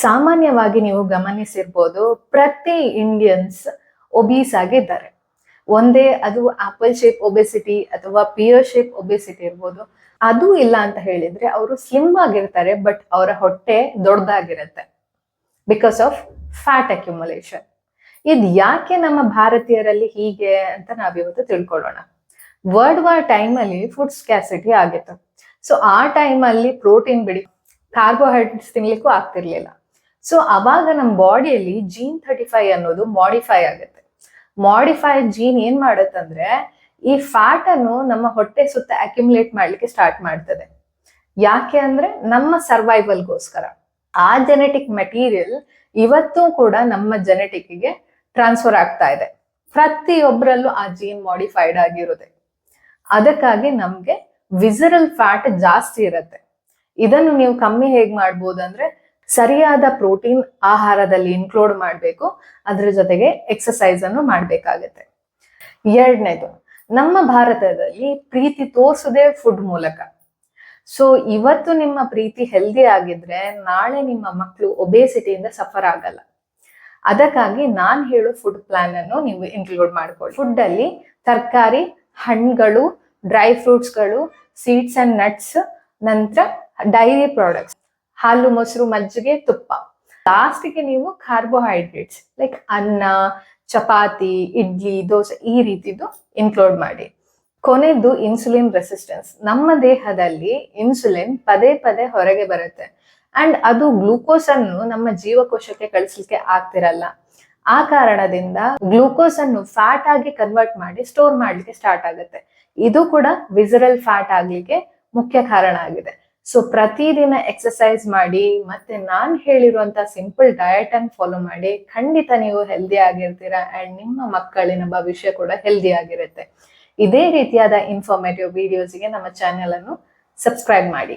ಸಾಮಾನ್ಯವಾಗಿ ನೀವು ಗಮನಿಸಿರ್ಬೋದು, ಪ್ರತಿ ಇಂಡಿಯನ್ಸ್ ಒಬೀಸ್ ಆಗಿದ್ದಾರೆ. ಒಂದೇ ಅದು ಆಪಲ್ ಶೇಪ್ ಒಬೆಸಿಟಿ ಅಥವಾ ಪಿಯರ್ ಶೇಪ್ ಒಬೆಸಿಟಿ ಇರ್ಬೋದು. ಅದು ಇಲ್ಲ ಅಂತ ಹೇಳಿದ್ರೆ ಅವರು ಸ್ಲಿಮ್ ಆಗಿರ್ತಾರೆ, ಬಟ್ ಅವರ ಹೊಟ್ಟೆ ದೊಡ್ಡದಾಗಿರುತ್ತೆ ಬಿಕಾಸ್ ಆಫ್ ಫ್ಯಾಟ್ ಅಕ್ಯುಮುಲೇಷನ್. ಇದು ಯಾಕೆ ನಮ್ಮ ಭಾರತೀಯರಲ್ಲಿ ಹೀಗೆ ಅಂತ ನಾವಿವತ್ತು ತಿಳ್ಕೊಳ್ಳೋಣ. ವರ್ಲ್ಡ್ ವಾರ್ ಟೈಮಲ್ಲಿ ಫುಡ್ ಸ್ಕ್ಯಾಸಿಟಿ ಆಗಿತ್ತು. ಸೊ ಆ ಟೈಮಲ್ಲಿ ಪ್ರೋಟೀನ್ ಬಿಡಿ, ಕಾರ್ಬೋಹೈಡ್ರೇಟ್ಸ್ ತಿನ್ಲಿಕ್ಕೂ ಆಗ್ತಿರ್ಲಿಲ್ಲ. ಸೊ ಅವಾಗ ನಮ್ಮ ಬಾಡಿಯಲ್ಲಿ ಜೀನ್ 35 ಅನ್ನೋದು ಮಾಡಿಫೈ ಆಗುತ್ತೆ. ಮಾಡಿಫೈಡ್ ಜೀನ್ ಏನ್ ಮಾಡುತ್ತಂದ್ರೆ ಈ ಫ್ಯಾಟ್ ಅನ್ನು ನಮ್ಮ ಹೊಟ್ಟೆ ಸುತ್ತ ಅಕ್ಯುಮುಲೇಟ್ ಮಾಡ್ಲಿಕ್ಕೆ ಸ್ಟಾರ್ಟ್ ಮಾಡ್ತದೆ. ಯಾಕೆ ಅಂದ್ರೆ ನಮ್ಮ ಸರ್ವೈವಲ್ಗೋಸ್ಕರ. ಆ ಜೆನೆಟಿಕ್ ಮೆಟೀರಿಯಲ್ ಇವತ್ತು ಕೂಡ ನಮ್ಮ ಜೆನೆಟಿಕ್ಗೆ ಟ್ರಾನ್ಸ್ಫರ್ ಆಗ್ತಾ ಇದೆ. ಪ್ರತಿಯೊಬ್ಬರಲ್ಲೂ ಆ ಜೀನ್ ಮಾಡಿಫೈಡ್ ಆಗಿರುತ್ತೆ. ಅದಕ್ಕಾಗಿ ನಮ್ಗೆ ವಿಸರಲ್ ಫ್ಯಾಟ್ ಜಾಸ್ತಿ ಇರುತ್ತೆ. ಇದನ್ನು ನೀವು ಕಮ್ಮಿ ಹೇಗ್ ಮಾಡ್ಬೋದು ಅಂದ್ರೆ ಸರಿಯಾದ ಪ್ರೋಟೀನ್ ಆಹಾರದಲ್ಲಿ ಇನ್ಕ್ಲೂಡ್ ಮಾಡಬೇಕು. ಅದ್ರ ಜೊತೆಗೆ ಎಕ್ಸಸೈಸ್ ಅನ್ನು ಮಾಡ್ಬೇಕಾಗತ್ತೆ. ಎರಡನೇದು, ನಮ್ಮ ಭಾರತದಲ್ಲಿ ಪ್ರೀತಿ ತೋರಿಸೋದೇ ಫುಡ್ ಮೂಲಕ. ಸೊ ಇವತ್ತು ನಿಮ್ಮ ಪ್ರೀತಿ ಹೆಲ್ದಿ ಆಗಿದ್ರೆ ನಾಳೆ ನಿಮ್ಮ ಮಕ್ಕಳು ಒಬೇಸಿಟಿಯಿಂದ ಸಫರ್ ಆಗಲ್ಲ. ಅದಕ್ಕಾಗಿ ನಾನ್ ಹೇಳೋ ಫುಡ್ ಪ್ಲಾನ್ ಅನ್ನು ನೀವು ಇನ್ಕ್ಲೂಡ್ ಮಾಡ್ಕೊಳ್ಳಿ. ಫುಡ್ ಅಲ್ಲಿ ತರಕಾರಿ, ಹಣ್ಣುಗಳು, ಡ್ರೈ ಫ್ರೂಟ್ಸ್ಗಳು, ಸೀಡ್ಸ್ ಅಂಡ್ ನಟ್ಸ್, ನಂತರ ಡೈರಿ ಪ್ರಾಡಕ್ಟ್ಸ್, ಹಾಲು, ಮೊಸರು, ಮಜ್ಜಿಗೆ, ತುಪ್ಪ. ಲಾಸ್ಟಿಗೆ ನೀವು ಕಾರ್ಬೋಹೈಡ್ರೇಟ್ಸ್ ಲೈಕ್ ಅನ್ನ, ಚಪಾತಿ, ಇಡ್ಲಿ, ದೋಸೆ ಈ ರೀತಿದು ಇನ್ಕ್ಲೂಡ್ ಮಾಡಿ. ಕೊನೆಯದು ಇನ್ಸುಲಿನ್ ರೆಸಿಸ್ಟೆನ್ಸ್. ನಮ್ಮ ದೇಹದಲ್ಲಿ ಇನ್ಸುಲಿನ್ ಪದೇ ಪದೇ ಹೊರಗೆ ಬರುತ್ತೆ ಅಂಡ್ ಅದು ಗ್ಲೂಕೋಸ್ ಅನ್ನು ನಮ್ಮ ಜೀವಕೋಶಕ್ಕೆ ಕಳಿಸ್ಲಿಕ್ಕೆ ಆಗ್ತಿರಲ್ಲ. ಆ ಕಾರಣದಿಂದ ಗ್ಲೂಕೋಸ್ ಅನ್ನು ಫ್ಯಾಟ್ ಆಗಿ ಕನ್ವರ್ಟ್ ಮಾಡಿ ಸ್ಟೋರ್ ಮಾಡ್ಲಿಕ್ಕೆ ಸ್ಟಾರ್ಟ್ ಆಗುತ್ತೆ. ಇದು ಕೂಡ ವಿಸರಲ್ ಫ್ಯಾಟ್ ಆಗ್ಲಿಕ್ಕೆ ಮುಖ್ಯ ಕಾರಣ ಆಗಿದೆ. ಸೊ ಪ್ರತಿದಿನ ಎಕ್ಸಸೈಸ್ ಮಾಡಿ ಮತ್ತೆ ನಾನ್ ಹೇಳಿರುವಂತ ಸಿಂಪಲ್ ಡಯಟ್ ಅನ್ನು ಫಾಲೋ ಮಾಡಿ. ಖಂಡಿತ ನೀವು ಹೆಲ್ದಿ ಆಗಿರ್ತೀರಾ ಅಂಡ್ ನಿಮ್ಮ ಮಕ್ಕಳಿನ ಭವಿಷ್ಯ ಕೂಡ ಹೆಲ್ದಿ ಆಗಿರುತ್ತೆ. ಇದೇ ರೀತಿಯಾದ ಇನ್ಫಾರ್ಮೇಟಿವ್ ವಿಡಿಯೋಸ್ಗೆ ನಮ್ಮ ಚಾನೆಲ್ ಅನ್ನು ಸಬ್ಸ್ಕ್ರೈಬ್ ಮಾಡಿ.